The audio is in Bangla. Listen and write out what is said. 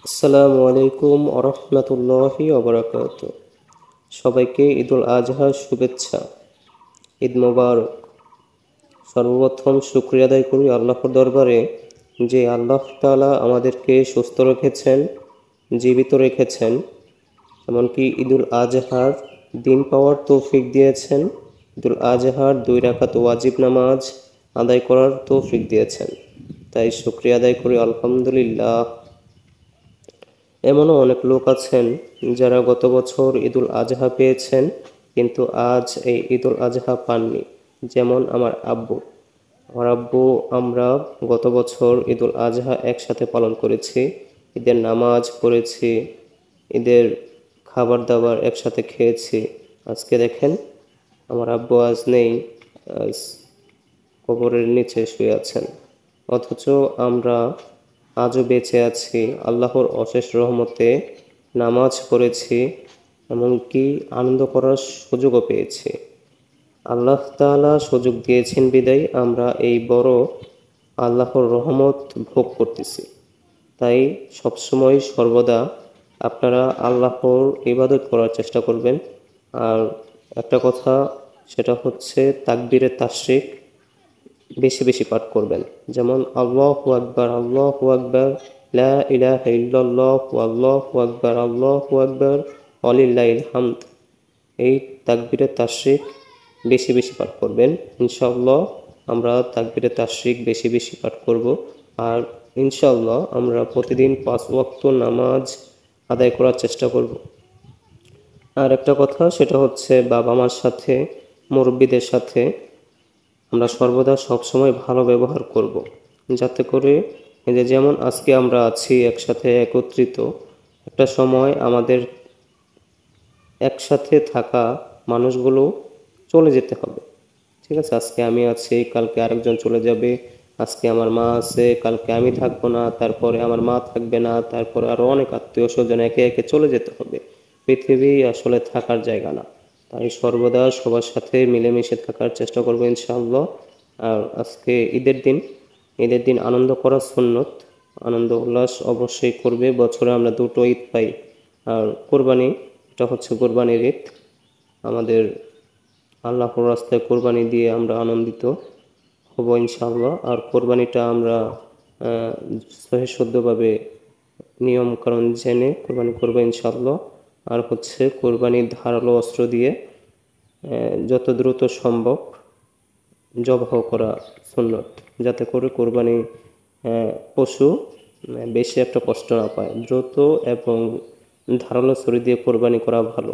আসসালামু আলাইকুম আরহামতুল্লাহি ওবরাকাত। সবাইকে ঈদুল আজহার শুভেচ্ছা। ঈদ মোবারক। সর্বপ্রথম শুকরিয়া আদায় করি আল্লাহর দরবারে যে আল্লাহ তাআলা আমাদেরকে সুস্থ রেখেছেন, জীবিত রেখেছেন, এমনকি ঈদুল আজহার দিন পাওয়ার তৌফিক দিয়েছেন। ঈদুল আজহার 2 রাকাত ওয়াজিব নামাজ আদায় করার তৌফিক দিয়েছেন। তাই শুকরিয়া আদায় করি আলহামদুলিল্লাহ। এমনও অনেক লোক আছেন যারা গত বছর ঈদুল আজহা পেয়েছেন কিন্তু আজ এই ঈদুল আজহা পাননি। যেমন আমার আব্বু। আমরা গত বছর ঈদুল আজহা একসাথে পালন করেছি, ঈদের নামাজ পড়েছি, ঈদের খাবার দাবার একসাথে খেয়েছি। আজকে দেখেন আমার আব্বু আজ নেই, আজ কবরের নিচে শুয়ে আছেন। অথচ আমরা আজও বেঁচে আছি আল্লাহর অশেষ রহমতে, নামাজ পড়েছি, এমনকি আনন্দ করার সুযোগও পেয়েছি। আল্লাহ তাআলা সুযোগ দিয়েছেন বিদায় আমরা এই বড় আল্লাহর রহমত ভোগ করতেছি। তাই সবসময় সর্বদা আপনারা আল্লাহর ইবাদত করার চেষ্টা করবেন। আর একটা কথা, সেটা হচ্ছে তাকবীরে তাশরিক বেশি বেশি পাঠ করবেন। যেমন আল্লাহু আকবার, আল্লাহু আকবার, লা ইলাহা ইল্লাল্লাহু, আল্লাহু আকবার, আল্লাহু আকবার, ওয়ালিল্লাহিল হামদ। এই তাকবীরে তাশরিক বেশি বেশি পাঠ করবেন। ইনশাআল্লাহ আমরা তাকবীরে তাশরিক বেশি বেশি পাঠ করব। আর ইনশাআল্লাহ আমরা প্রতিদিন 5 ওয়াক্ত নামাজ আদায় করার চেষ্টা করব। আর একটা কথা, সেটা হচ্ছে বাবা মার সাথে, মুরব্বীদের সাথে আমরা সর্বদা সবসময় ভালো ব্যবহার করব, যাতে করে এই যে যেমন আজকে আমরা আছি একসাথে একত্রিত, একটা সময় আমাদের একসাথে থাকা মানুষগুলো চলে যেতে হবে। ঠিক আছে, আজকে আমি আছি, কালকে আরেকজন চলে যাবে। আজকে আমার মা আছে, কালকে আমি থাকবো না, তারপরে আমার মা থাকবে না, তারপরে আরো অনেক আত্মীয় স্বজন একে একে চলে যেতে হবে। পৃথিবী আসলে থাকার জায়গা না। তাই সর্বদা সবার সাথে মিলেমিশে থাকার চেষ্টা করবো ইনশাআল্লাহ। আর আজকে ঈদের দিন আনন্দ করা সুন্নত। আনন্দ উল্লাস অবশ্যই করবে। বছরে আমরা 2টো ঈদ পাই। আর কোরবানি, এটা হচ্ছে কোরবানির ঈদ। আমাদের আল্লাহর রাস্তায় কোরবানি দিয়ে আমরা আনন্দিত হব ইনশাআল্লাহ। আর কোরবানিটা আমরা সহিহ শুদ্ধভাবে নিয়ম কারণ জেনে কোরবানি করবো ইনশাআল্লাহ। আর হচ্ছে কোরবানির ধারালো অস্ত্র দিয়ে যত দ্রুত সম্ভব জবাহ করা সুন্নত, যাতে করে কোরবানি পশু বেশি একটা কষ্ট না পায়। দ্রুত এবং ধারালো ছুরি দিয়ে কোরবানি করা ভালো।